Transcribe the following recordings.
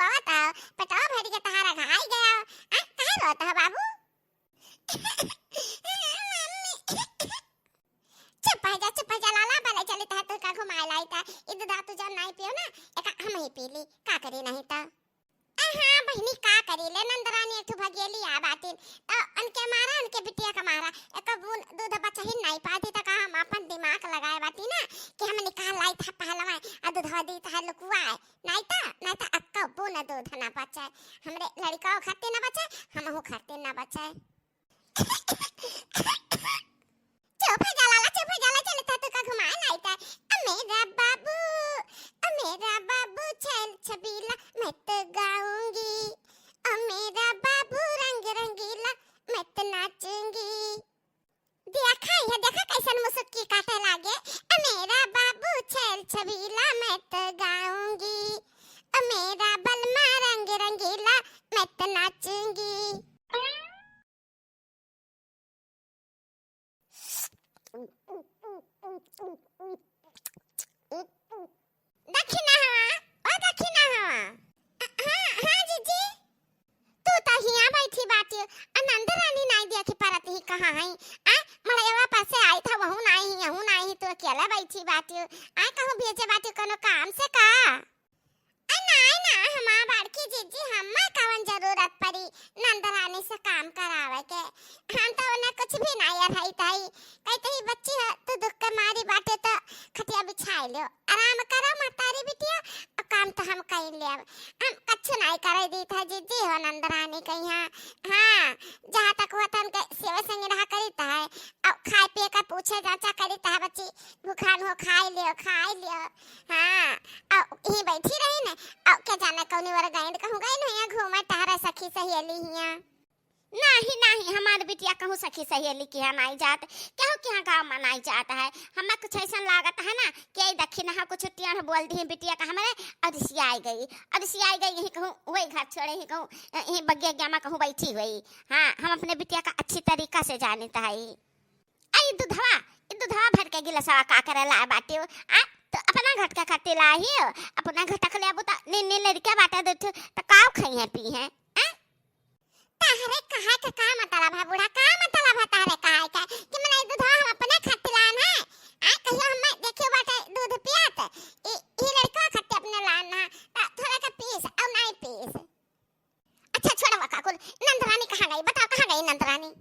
रोवत है पेटवा भर के तहारा घाई गया काहे रोता है बाबू चुप जा लाला भले चले ता तो का घुमाए लाई ता इद दा तू जब नहीं पियो ना एक हम ही पी ली का करे नहीं ता हां बहनी का करी ले नंदरानी एक भगेली आ बातिन तो उनके मारा उनके बिटिया का मारा एक बून दूध बचा ही नहीं पाती तो हम अपन दिमाग लगाए बाती ना कि हम निकाल लाई था पहलवा आ दूध दी था लुकुआ नहीं ता अक्का बून दूध ना बचाए हमरे लड़का खाते ना बचाए हम हो खाते ना बचाए चुप है जाला चले ता तो का घुमाए लाई ता मेरा बाबू छल छबीला मैं तो गाऊंगी मेरा बाबू रंग रंगीला मैं तो नाचूंगी देखा कैसन मुसुक्की काटे लागे मेरा बाबू छल छबीला मैं तो गाऊंगी मेरा बलमा रंग रंगीला मैं तो नाचूंगी दक्षिणा हाँ जीजी तू तो हिया बैठी बाटी आनंद रानी नहीं देखी परत ही कहाँ है मड़ैया पासे आई था वहू नहीं तू अकेला बैठी बाटी कहूँ भेजे बाटी कोनो काम से का ना हमार बड़की जीजी हम्मा कवन जरूरत पड़ी नंदरानी से काम करावे के हम तो उन्हें कुछ भी नहीं रही ताई कहते ही बच्ची तू दुख के मारी बाटे तो खटिया बिछाई लो आराम करो मातारी बिटिया और काम तो हम कर ले हम कुछ नहीं करे दी था जीजी हो नंदरानी के यहाँ हाँ जहाँ तक हुआ था उनके सेवा संग रहा करी था अब खाए पिए का पूछे जांचा करी था बच्ची भूखान हो खाई लियो हाँ अब यहीं बैठी रही ना अब क्या जाने कौनी वाला गाइड कहूँ गई नहीं घूमा टहरा सखी सहेली हिया नहीं हमारे बिटिया कहूँ सखी सहेली की है नहीं जात कहूँ कि यहाँ गाँव मनाई जाता है हमें कुछ ऐसा लागत है ना कि दक्षिण हाँ कुछ छुट्टियाँ बोल दी बिटिया का हमारे अदसी आई गई यही कहूँ वही घर छोड़े ही कहूँ यही बग्गे ग्यामा कहूँ बैठी हुई हाँ हम अपने बिटिया का अच्छी तरीका से जानता है आई दूधवा भर के गिलसवा का करे ला बाटे तो अपना घट का खाते लाई अपना घटक ले अब नी लड़का बाटा दे तो काव खाई है पी है ताहरे कहा के का मतलब है बूढ़ा का मतलब है ताहरे कहा का कि मने दूध हम अपने खाते लान है कहियो हम देखियो बाटा दूध पियात ई लड़का खाते अपने लान है थोड़ा का पीस और नहीं पीस अच्छा छोड़वा काकुल नंदरानी कहां गई बताओ कहां गई नंदरानी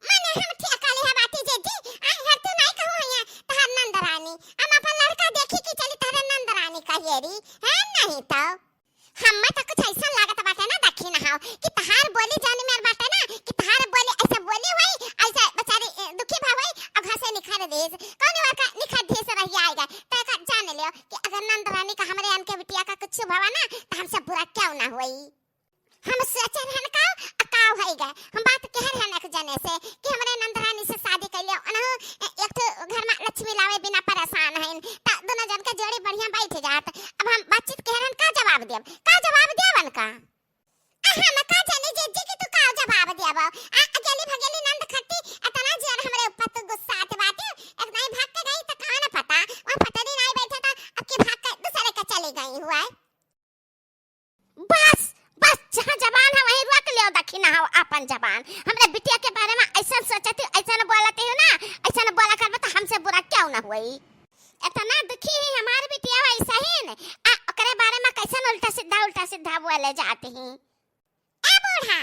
माने हम ठेकाली है बाटी जेजी हर तू नहीं कहू है तार नंदरानी हम अपन लड़का देखी कि चली तारे नंदरानी कहिएरी है नहीं तो हम तो कुछ ऐसा लागत बाटे ना दक्षिण हाउ कि तहार बोली जानी मेर बाटे ना कि तहार बोली ऐसा बोली हुई ऐसा बेचारी दुखी भाव हुई और घासे निखार देस कौन वार का निखार देस रही आएगा तो का जान लियो कि अगर नंदरानी का हमरे अन के बिटिया का कुछ भवा ना तो हमसे बुरा क्यों ना होई हम सोचे रहन काव होएगा हम बात कह रहन एक जने से कि हमरे नंदरानी से शादी कर लियो अन एक तो घर में लक्ष्मी लावे बिना परेशान है त दोनों जन के जोड़ी बढ़िया बैठ जात अब हम बातचीत कह रहन का जवाब देवन का हम का जाने जीजी कि तू का जवाब देब अकेली भगेली नंद खट्टी इतना जोर हमरे ऊपर तो गुस्सा आते बाटे एक नहीं भाग के गई तो कहां ना पता वहां पटरी नहीं बैठा था अब के भाग के दूसरे के चली गई हुआ बस जहां जबान है वहीं रोक लियो दक्षिणा हो अपन जबान हमरे बिटिया के बारे में ऐसा सोचती ऐसा न बोलते हो ना ऐसा न बोला कर तो हमसे बुरा क्यों ना हुई इतना दुखी है हमारी बिटिया ऐसा ही न ओकरे बारे में कैसे उल्टा सीधा बोले जाते हैं ए बूढ़ा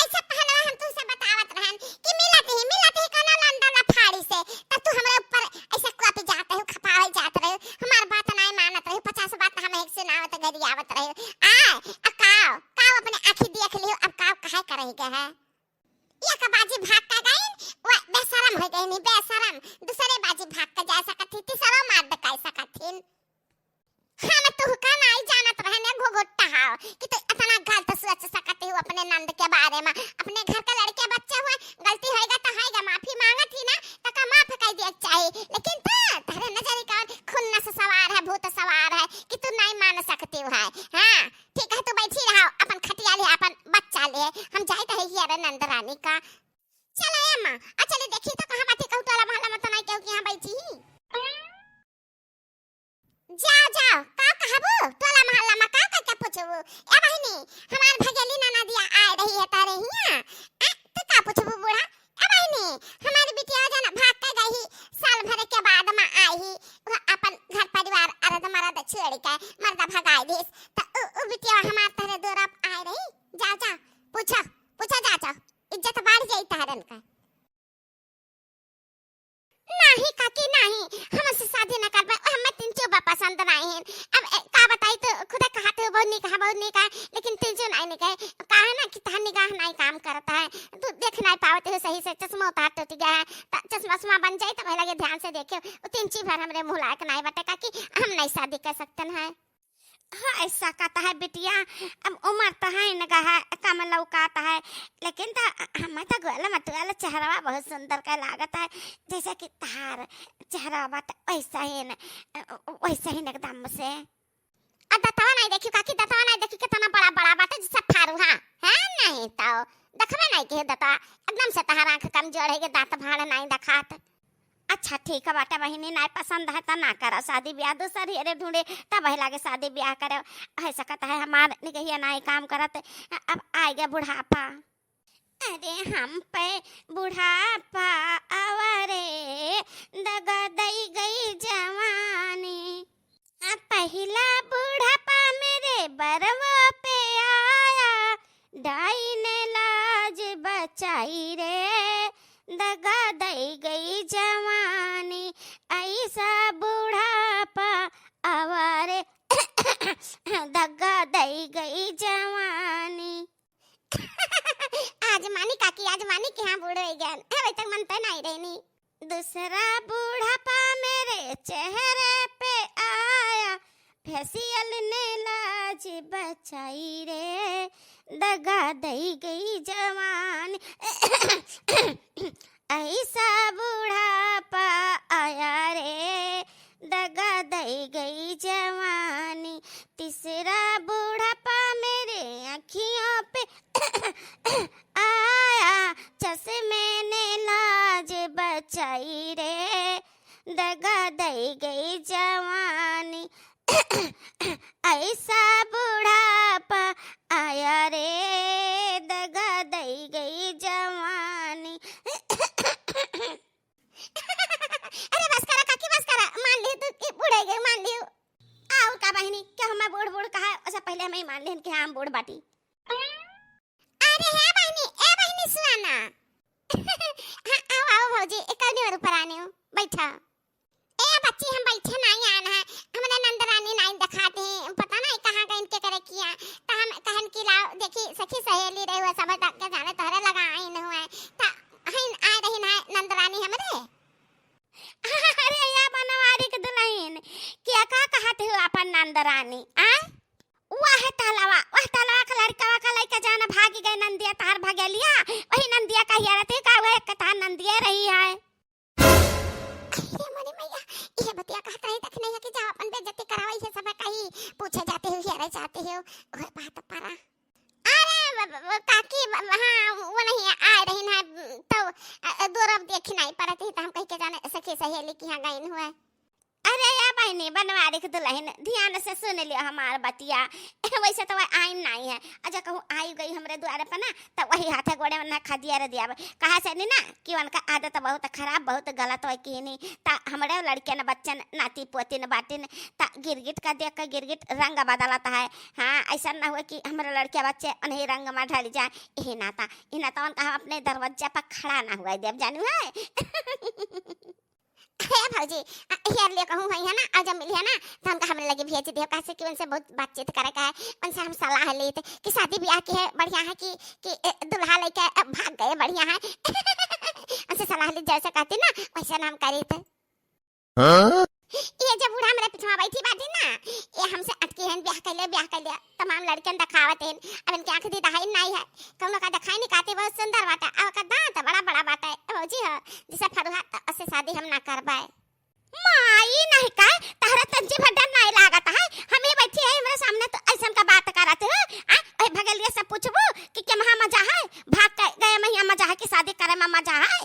ऐसा पहले हम तुमसे बतावत रहन कि मिलत ही कना लंदन फाड़ी से तब तू हमरे ऊपर ऐसा कॉपी जाते हो खपावे जात रहे हमार बात नहीं मानत रहे 50 बात हम एक से नावत गरियावत रहे काव अपने आंखी देख लियो अब काव काहे करेगा है ये का बाजी भाग का गई वो बेशरम हो गई नहीं बेशरम दूसरे बाजी भाग का जा सकती तीसरा मार दे कैसा कथिन हम तो का नहीं जानत रहने घोघोटा हां कि तो इतना गलत सोच सकते हो अपने नंद के बारे में अपने घर का लड़के बच्चे हुए गलती होएगा तो होएगा माफी मांगत ही ना तो का माफ कर दे चाहिए लेकिन तेरे नजर का खुन्ना से सवार है भूत सवार है कि तू नहीं मान सकती है हां ठीक है तू बैठी रहो अपन खटिया ले अपन बच्चा ले हम जाए तो है अरे नंदरानी का चलो अम्मा चले देखी तो कहां बात कहू तोला मोहल्ला में तो नहीं कहू कि यहां बैठी ही जाओ का कहबो तोला मोहल्ला में का पूछ पूछबू ए बहिनी हमार भगेली नाना दिया आ रही है तारे हिया तो का पूछबू बूढ़ा ए बहिनी हमारी बिटिया जाना भाग के गई साल भर के बाद में आई वो अपन घर परिवार अरद मरद छोड़ के मर्दा भगाई दिस तो उ बिटिया हमार तारे दूर आ रही जा जा पूछा पूछा जा इज्जत बढ़ जाई तारन का नहीं काकी नहीं हमसे शादी न करबे हमें तीन चोबा पसंद नहीं है अब का बताई तो खुदा कहते हो बहुत नहीं कहा लेकिन तीन चो नहीं कहे कहा ना कि तहां निगाह नहीं काम करता है तू देख नहीं पावते हो सही से चश्मा उतार टूट गया है चश्मा बन जाए तो लगे ध्यान से देखे तीन चीज भर हमरे मुंह लायक नहीं बटे काकी हम नहीं शादी कर सकते हैं हाँ ऐसा कहता है बिटिया अब उम्र तो है नगा है कम लौकाता है लेकिन तो हमें तो गोला मतवाला चेहरा बहुत सुंदर का लागत है जैसे कि तार चेहरा बात वैसा ही एकदम से और दतवा नहीं देखी काकी दतवा नहीं देखी कितना बड़ा बड़ा बात जैसे फारू हाँ है नहीं तो देखबे नहीं के दतवा एकदम से तहार आंख कमजोर है के दांत भाड़ नहीं दिखात अच्छा ठीक है बाटा बहिनी नहीं पसंद है तो ना करो शादी ब्याह दूसर ही ढूंढे तब ही लागे शादी ब्याह करे ऐसा कहता है हमार निकहिया नहीं काम करत अब आ गया बुढ़ापा अरे हम पे बुढ़ापा आवरे दगा दई गई जवानी अब पहला बुढ़ापा मेरे बरवा पे आया डाई ने लाज बचाई रे दगा दई गई जवानी ऐसा बुढ़ापा आवारे दगा दई गई जवानी आज मानी काकी आज मानी कि हाँ बूढ़ हो गया अभी तक मन तो नहीं रहनी दूसरा बुढ़ापा मेरे चेहरे पे आया फेसियल ने लाज बचाई रे दगा दई गई जवानी ऐसा बुढ़ापा आया रे दगा दई गई जवानी तीसरा बुढ़ापा मेरे अखियों पे आया चश्मे ने लाज बचाई रे दगा दई गई जवानी ऐसा बुढ़ापा आया रे दगा दई गई जवानी अरे बस करा काकी बस करा मान ली तू कि बूढ़े गए मान लियो आओ का बहिनी क्या हम बूढ़ कहा ऐसा पहले हमें मान लेन कि हम बूढ़ बाटी अरे है बहिनी ए बहिनी सुना हां आओ भौजी एक कनी और ऊपर आने हो बैठा ए बच्ची हम बैठे नहीं आना है हमने नंदरानी नहीं दिखाते हैं पता नहीं कहां गए इनके करे किया तो हम कहन की लाओ देखी सखी सहेली रहे हुए सब तक के जाने तोरे लगा आई न हुए ता हइन आ रही ना नंदरानी हमरे अरे या बनवारी के दुल्हन क्या का कहते हो अपन नंदरानी आ वाह तालावा का लड़का का लड़का जाना भागी गए नंदिया तार भागेलिया वही नंदिया का हिया रहते का वह कथा नंदिया रही है मनी मैया ये बतिया कहता है तक नहीं कि जाओ अपन बेइज्जती करावई है सब कहीं पूछे जाते हो हिया चाहते हो ओए बात पारा अरे काकी हां वो नहीं आ रही ना तो दूर अब देख नहीं पड़ती तो हम कह के जाने सखी सहेली की यहां गई हुआ अरे या बहनी बनवारी के दुल्हन ध्यान से सुन लियो हमार बतिया वैसे तो वह आइन नहीं है अजा कहूँ आई गई हमरे द्वारे पर ना तो वही हाथे गोड़े में खा दिया रे दिया कहा से नहीं ना कि उनका आदत बहुत खराब बहुत गलत हो कि नहीं ता हमारे लड़के न बच्चन नाती पोती न बाटी न ता गिरगिट का देख कर गिरगिट रंग बदलता है हाँ ऐसा ना हुआ कि हमारे लड़के बच्चे उन्हें रंग में ढल जाए यही नाता उनका अपने दरवाजा पर खड़ा ना हुआ देव जानू है हे भौजी यार ले कहूं है ना आज मिल है ना तो हमका हमरे लगे भेज दियो कैसे कि उनसे बहुत बातचीत करे का है उनसे हम सलाह लेते कि शादी ब्याह की है बढ़िया है कि दुल्हा लेके भाग गए बढ़िया है उनसे सलाह ले जैसे कहती ना वैसे नाम करी थे ये जब बूढ़ा मेरे पीछे बैठी बाटी ना ये हमसे अटकी है ब्याह कर लिया तमाम लड़कियां दिखावत हैं अब इनकी आंख दी दहाई नहीं है कौन का दिखाई नहीं काते बहुत सुंदर बाटा अब का दांत बड़ा बड़ा बाटा है भौजी है जिसे फरुहा उससे शादी हम ना करबाए माई नहीं का तारा तंजी भड्डा नहीं लागत है हमें बैठी है मेरे सामने तो ऐसा का बात करत है आ भगलिया से पूछबो कि के महा मजा है भाग गए मैया मजा है कि शादी करे में मजा है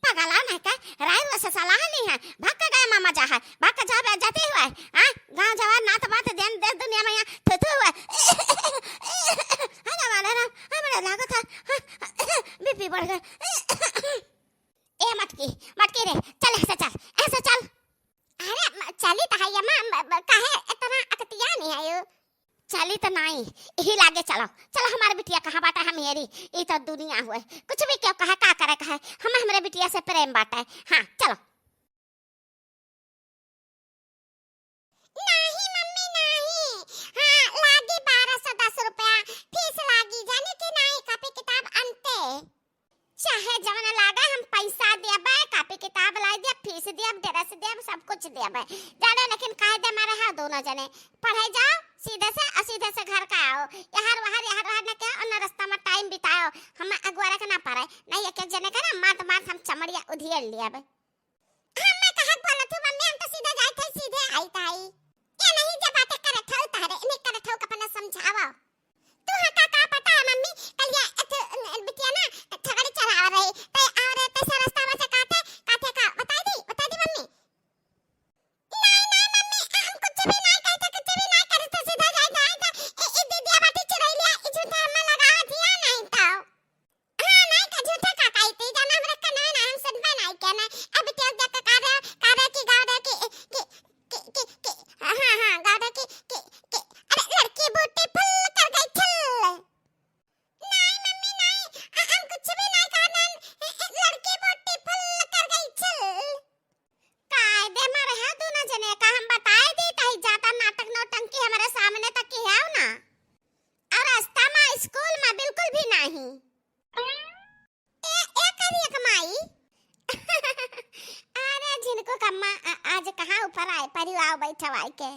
पगला नहीं का राय वैसे सलाह नहीं है भाग का गए मामा जा है भाग का जा जाते हुए हां गांव जवान नात बात देन देश दुनिया में थू नहीं ही लागे चलो चलो हमारे बिटिया कहाँ बाटा है मेरी ये तो दुनिया हुए कुछ भी क्यों कहा का करे कहे हम हमारे बिटिया से प्रेम बाटा है हाँ चलो नहीं मम्मी नहीं हाँ लागी 1210 रुपया फीस लागी जाने की नहीं कॉपी किताब अंते चाहे जवन लागा हम पैसा देबे कॉपी किताब ला दे फीस देब ड्रेस देब सब कुछ देबे जाने लेकिन कह दे मारे हां दोनों जने पढ़ाई जाओ सीधे से घर का आओ यहाँ वहां ना क्या और रास्ता में टाइम बिताओ हम अगुआरा के ना पारे नहीं एक एक जने का ना मात हम चमड़िया उधियर लियाबे हम मैं कहा बोला तू मम्मी हम तो सीधे जाए थे सीधे आई ताई क्या नहीं जब बातें करे थो तारे नहीं करे थो अपना समझावा तू हटा का पता है मम्मी कल ये बिटिया ना ठगड़ी चढ़ा रही ते आ रहे ते से रास्ता में से काटे का बता दी मम्मी नहीं मम्मी हम कुछ भी नहीं कहते कुछ भी नहीं करते सीधा जाए था ए दीदिया बाटी चुराई लिया ई झूठा हम लगा दिया नहीं तो हां नहीं का झूठा का कहते जाना हमरे का ना हम सुनबे नहीं कहना अब बिटिया देख का कार्य की गाँव की हां गाँव की अरे लड़की बूटी फुल कर गई छल नहीं मम्मी नहीं हम कुछ भी नहीं कहना लड़की बूटी फुल कर गई छल कायदे मारे है दोनों जने का हम बताए दी तही जाता नाटक नौटंकी हमारे सामने तक की है ना और रास्ता में स्कूल में बिल्कुल भी नहीं ए करिए कमाई अरे जिनको कम्मा आज कहाँ ऊपर आए परिवार बैठवाई के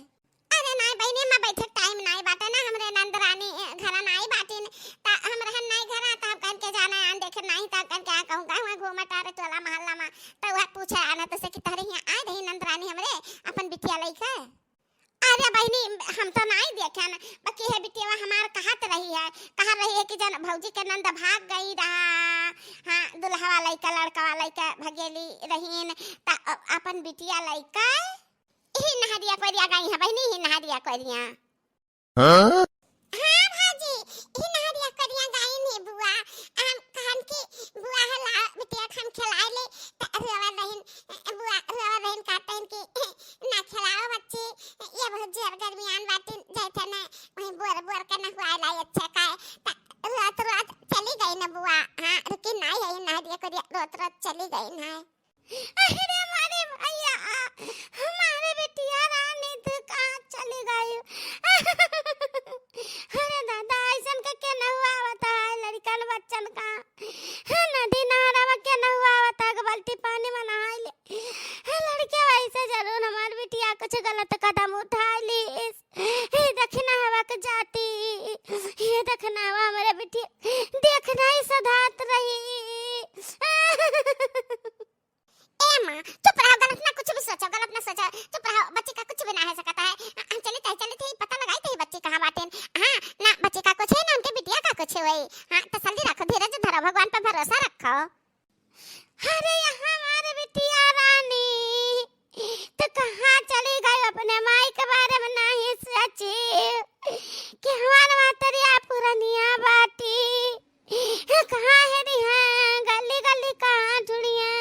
अरे नहीं बहनी मैं बैठे टाइम नहीं बाटे ना हमरे नंद रानी घर नहीं बाटे ता हम रहन नहीं घर ता कन के जाना आन देखे नहीं ता कन क्या कहूंगा मैं घूमत आ रे टोला मोहल्ला में तो वह पूछे आना तो से कि तारे यहां आ रही नंद रानी हमरे अपन बिटिया लइका अरे बहनी हम तो नहीं देखे ना बाकी है बिटिया हमार कहत रही है कि जन भौजी के नंद भाग गई रहा हां दुल्हा वाला लइका लड़का वाला लइका भगेली रहीन ता अपन बिटिया लइका ही नहरिया कोरिया गई है बहनी ही नहरिया कोरिया हां भाजी ही नहरिया कोरिया गई ने बुआ हम खान की बुआ हला बिटिया खान खिलाए ले रवा रहीन काटन की ना खिलाओ बच्चे ये बहुत जोर गर्मियान बाटी जैसे ना वही बोर का ना हुआ लाई अच्छा का रात चली गई ना बुआ हां रुकी नहीं है नहरिया कोरिया रात चली गई ना अरे हमारे भैया हमारे बिटिया रानी तो कहाँ चली गई अरे दादा ऐसन का क्या न हुआ बता लड़कन बच्चन का नदी नहरा के न हुआ बता बाल्टी पानी में नहा ले लड़के वैसे जरूर हमारी बिटिया कुछ गलत कदम उठा ली ये देखना हवा के जाती ये देखना हवा हमारे बिटिया देखना ही सधात रही ए मां चुप रहो गलत ना कुछ भी सोचो गलत ना सोचो चुप रहो बच्चे का कुछ भी ना है सकता है हम चले थे पता लगाई थे बच्चे कहां बाटे हां ना बच्चे का कुछ है ना उनके बिटिया का कुछ है वही हां तसल्ली रखो धीरज धरो भगवान पर भरोसा रखो अरे यहाँ हमारे बिटिया रानी तो कहां चली गई अपने माई के बारे में नहीं सोची कि हमारा मातरिया पुरानिया बाटी कहां है री हां गली गली कहां ढूंढिया